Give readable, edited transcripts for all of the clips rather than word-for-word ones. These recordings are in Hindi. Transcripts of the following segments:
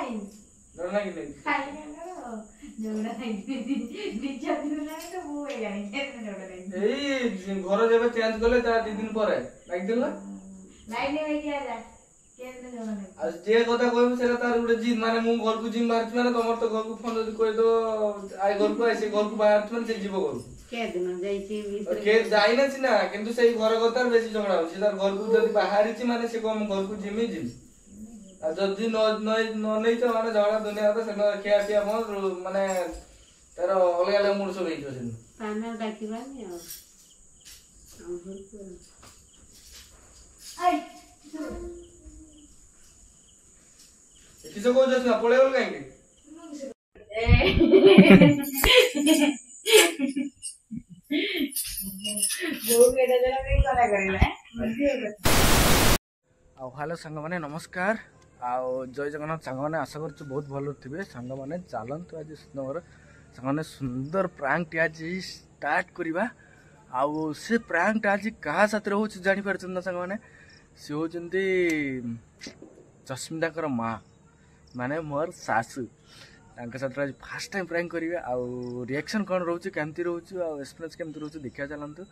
डर लगी नहीं एई घर जेबे चेंज करले ता 2 दिन पर लाइक दिला लाइन में किया जा केन जण नहीं आज जे कथा कहबे सेला तार गुटे जिद माने मु घर को जिम मारछ माने तमर तो घर को फोन जदी कहि दो आइ घर को आइसे घर को बाहर माने से जीव घर के दिन जाईची के जाई ना सिना किंतु सेई घर कतार बेसी झगड़ा होछि तार घर को जदी बाहर छि माने से कम घर को जिमी जिम आ जदी न नहीं तो माने झगड़ा दुनिया तो सेना खिया पिया मन माने तार अलग अलग मूड सब हेइतो सेन पाना डाकिबानी आई किसे को जस ना पळे बोल काई जो बेटा जरा नहीं करा करेला आ हेलो संग माने नमस्कार आ जय जगन्नाथ संग माने आशा करछु बहुत भलो थिबे संग माने चालंतु आज सुंदर संग माने सुंदर प्रैंक आज स्टार्ट करिबा आ से प्रैंक आज कहा साथ रहउछ जानि परछन ना संग माने से होचंती जस्मिता कर मां माने मोर सासु तांका साथ आज फर्स्ट टाइम प्रैंक करिवे आ रिएक्शन कोन रहउछ केमती रहउछ आ एक्सपीरियंस केमती रहउछ देखिया चलंतु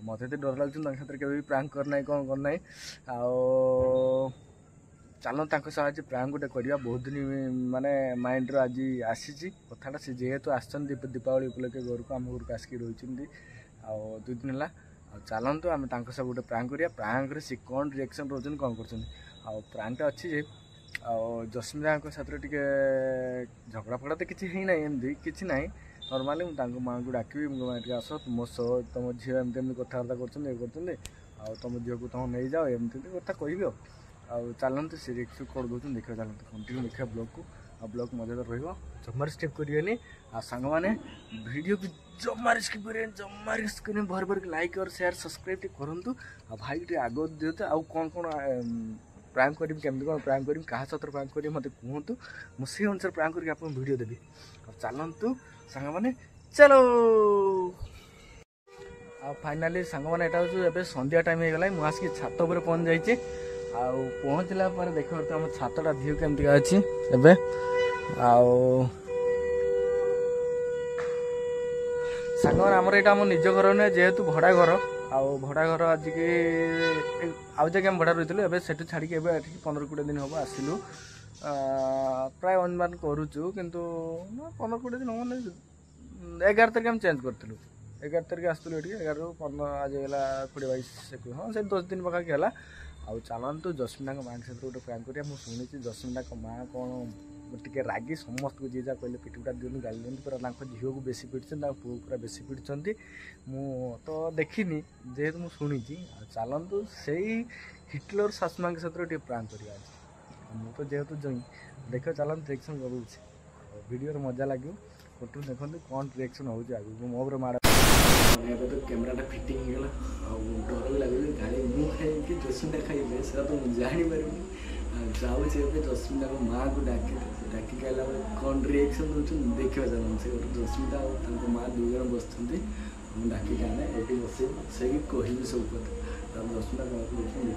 मते तो डर लागछ तांका साथ केबे प्रैंक करनाय कोन करनाय आ चलो तांका साथ आज प्रैंक गोटे करिया बहुत दिन माने माइंड रो आज आसीची कथाटा से जेहेतु आछन दीपावली उपलक्षे घर को हम घर कास्की रहिचंदी आ 2 दिन हला आ चलंतु हम तांका साथ गोटे प्रैंक करिया प्रैंक रे से कोन रिएक्शन रोजन कोन करछन आ प्रैंक ता अछि जे आ जस्मिता को साथ टिके झगड़ा फगड़ा तो किसी ही नहीं एमती किसी नहीं नॉर्मली मुझे माँ को डाकबी मुझे आस तुम सह तुम झी एमती कथबार्ता कर तुम झील को तुम नहीं जाओ एमती कथा कह चलते सी रिक्स कर दूसरी देखा चलते कंटिन्यू देखा ब्लॉग को आ ब्लॉग मजा जमार स्किप करेंगे आ सांग मैंने वीडियो को जमार स्किप करें जमार स्किप करें भर भर लाइक और शेयर सब्सक्राइब करूँ आ भाई टे आग दिते आउ कौन कौन प्रैंक करी केमती कौन प्रैंक करी क्या सतर प्रैंक करी मत कहतु मुझे अनुसार प्रैंक करके आपको वीडियो देवी और चलतु सांग मैंने चलो आ फाइनाली सांग मैंने यहाँ संध्या टाइम हो गला मुझे छात पर पहुँच जाइए पहुँचला देख आम छातटा भ्यू केमती अच्छी एवं सांग आमर यहाँ आम निज घर नुहे जेहेतु भड़ा घर आउ भड़ा घर आज की आउ जगह आम भड़ा रही है से छाड़ी 15-20 दिन हम आसिलु प्राय अनुमान करुचु किंतु 15-20 दिन हम 11 तारीख हम चेंज करूँ 11 तारीख आसलु ये 11-15 आज है 20-22 हाँ से 10 दिन पाखा है आउ चलतु जस्मिता माँ के साथ गोटे प्रैंक करिया मुझे शुणी जस्मिता माँ कौन टिके रागी समस्त को जी जहाँ कहले पिटुटा दिखुन गाली दिखती पूरा झील को बेसी पिटन पु पूरा बेसी पिटुंट मु तो देखनी जेहेतु मुझे शुणी चलतु से हिटलर सासुमा के साथ प्रैंक करिया मु तो जेहेतु जई देख चलते रिएक्शन करूँ वीडियो मजा लगे फोटो देखते कौन रिएक्शन हो मो माड़ तो कैमराटा फिटिंग होगा डर लगे गाड़ी मुझे कि जस्मिता खाइबे से तो मुझे जापर जाऊँ जस्मिता को माँ को डाक आला कौन रिएक्शन दूसरी देखा चलते से जस्मिता और माँ 2 जन बस डाक आने ये बस से कह सब कथा जस्मिता माँ को देखिए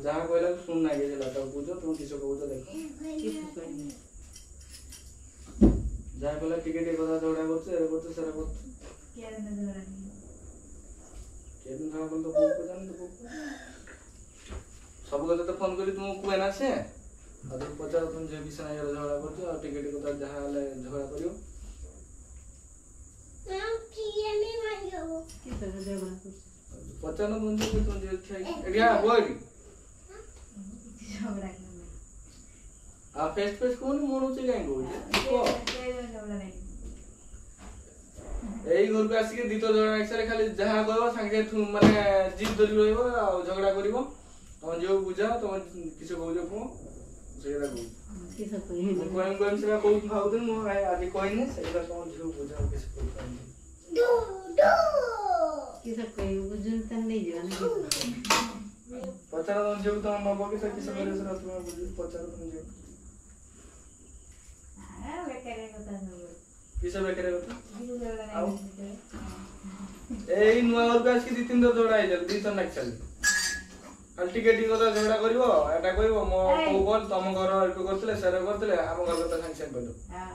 जहाँ कहला सुन ना बुझ तुम किस कौच देख जहाँ कहला टिके कथा झगड़ा कर सब कथा तो फोन करी तुमको कहे ना से पचार तुम झील विषय झगड़ा कर टिके कथा जहाँ झगड़ा कर पचार तुम झील बोल आ फेस फेस कोन मोन होचे काई को एई घर को आसी के दितो जणा एकसारे खाली जहा कहबो संगे माने जिद धरि रहइबो आ झगड़ा करिवो तम जो बुझा तम किछ कहजो को सेरा को किस कोई कोन सेरा को भाउदिन मो आदि कहने सेरा तम जो बुझा किछ कहन दो किस कोई बुझुन त नहीं जाने पचार तम जो तम नबो के किछ करे सेरा तुम बुझ पचार तम जो आ बेकरे कथा सब किछ बेकरे कथा बिजु जगह नहीं एई नुआ घर को आसी 2-3 दो जोड़ा आइल 2 तो नाक चली खाली टिके टिके कथा झगड़ा करिवो एटा कहइबो मो को बोल तम घर एको करतले सेरा करतले हम घर तो संग संग कहलो हां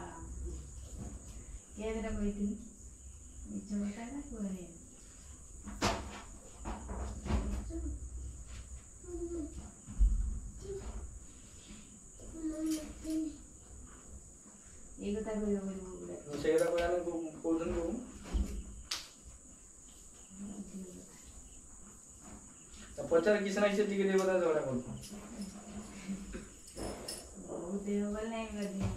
केदरा कोइती मिचमता ना कोने एक कथा कोइ बोल सेरा को जाने को दिन को पचार किस ना किसी टिके दे बता झगड़ा कर बहुत देर वाला नहीं कर दिया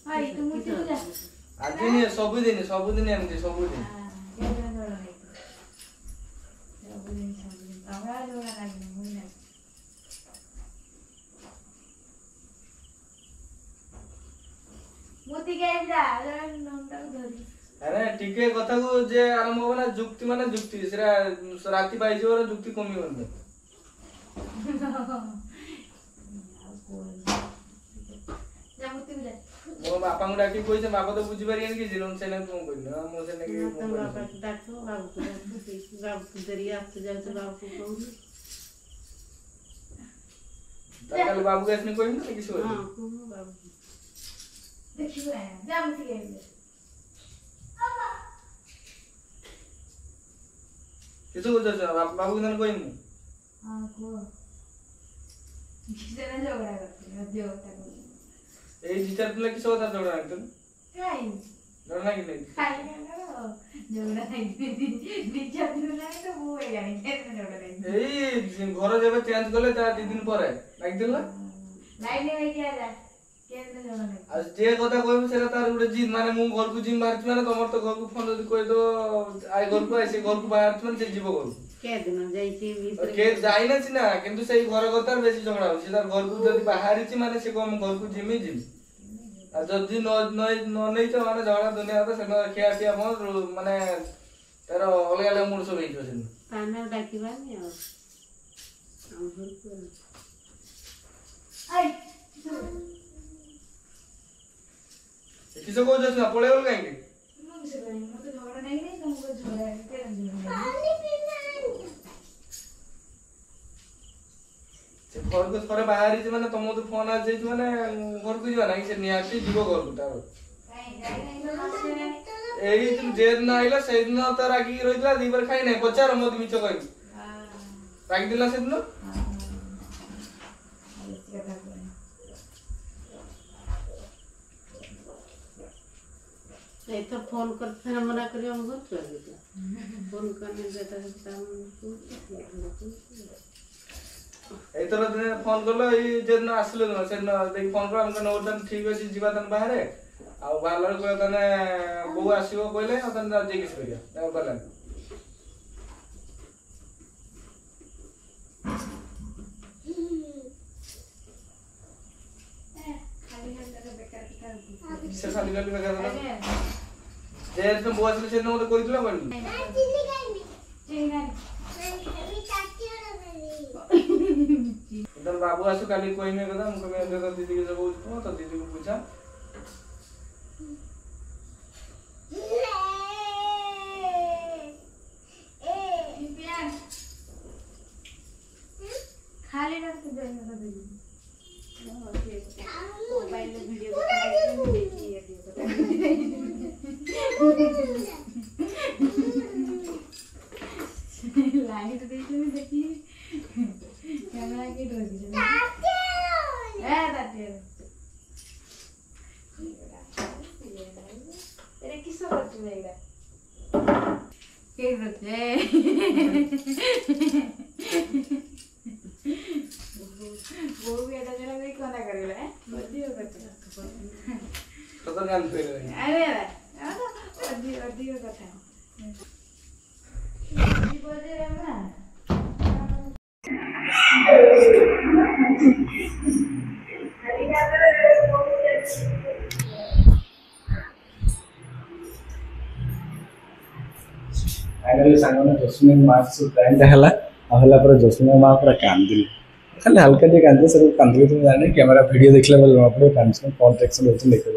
हाय तुम मुझे जा आज नहीं सब दिन एमती सब दिन क्या दिन वाला नहीं सब दिन हमरा जो ना नहीं मुझे ना मोती के जा नंदा धरी अरे टिके कथा को जे आरंभ हो ना जुक्ति माने जुक्ति सेरा राति बाई जो जुक्ति कमी बंद जामुती बुझा मो बापा को डाकी कोइ से बापा तो बुझी पारियन कि जिलोन से ना तुम कोइ ना मो से ने कि तो बाबा डाको बाबू दरिया से जाओ तो बाबू को कल बाबू के इसने कोइ ना किसी और हां को बाबू देखियो जामुती के किसको बोलते हो बाबू के कोई नहीं हां को किसे ना झगड़ा करते हैं जो होता है ए जितर तुला किसो होता झगड़ा नहीं तुम काय डरना कि नहीं काय ना झगड़ा नहीं दीक्षा दिन नहीं तो वो है यानी कैसे झगड़ा नहीं ए घर जेबे चेंज करले ता 2 दिन पर लाग दिल ना लाइन में क्या जा कैसे झगड़ा नहीं आज जे कथा कहबो सेरा तार गुडे जिद माने मु घर को जिम मारछ माने तमर तो घर को फोन जदी कहि दो आइ घर को ऐसे घर को बाहर माने से जीव घर के दिन जाईची के जाई ना छी ना किंतु सेई घर कतार बेसी झगड़ा हो से तार घर को जदी बाहर छी माने से को हम घर को जिम आ जदी न नहीं तो माने झगड़ा दुनिया तो सेनो खिया पिया मोर माने तार अलग अलग मूड सब हेजो से पाना डाकिबानी और हम घर को आई किसो को जस ना पळे बोल काहे मुझे नहीं मुझे झगड़ा नहीं नहीं तुमको झगड़ा है क्या झगड़ा से घर को थोड़े बाहर ही माने तुम तो फोन आ जाई माने घर को जीवा नहीं से नियाती जीवो घर को तार काई जाई नहीं तो मासे नहीं एई तुम जे दिन आइला से दिन त रागी रहितला दी बार खाई नहीं पचार मत मिछ कहि हां रागी दिला से दिन हां इसका था कोई नहीं तो फोन करते ना मना करियो हम घर चल गए फोन करने देता है काम ए तर दिन फोन करलो ई जे दिन आसलो न से न देख फोन कर हम न ओतन ठीक अछि जीवा तन बाहर आ बालर को तने बो आसीबो कहले तन जे किस करिया त बला खाली हाथ का बेकार बेकार से खाली खाली बेकार जे तुम बो आसले से न मते कहितला बन इधर बाबू आसु काली कोई में कदा हमको मैं दे दीदी के सब पूछो तो दीदी को पूछा खाली रख दे ना दीदी मोबाइल में वीडियो लाइट देखले में देखी कैमरा के डर गई ताते तेरे किसो करते मेरा के करते वो भी ऐसा चला कोई कोना करेला है बड़ी हो करते ସତରେ କାନ୍ଦି ପଇଲେ। ଆରେ ଅଧିକ ଅଧିକ କଥା फाइनाली सांगने जस्मिन मार्च टाइम है जस्मिन माँ पूरा कांदिल खाली हल्का टे कांदे सब कांदिले तुम जाने कैमरा वीडियो देखला बेल जमा पड़े कौन टेक्शन होती देखते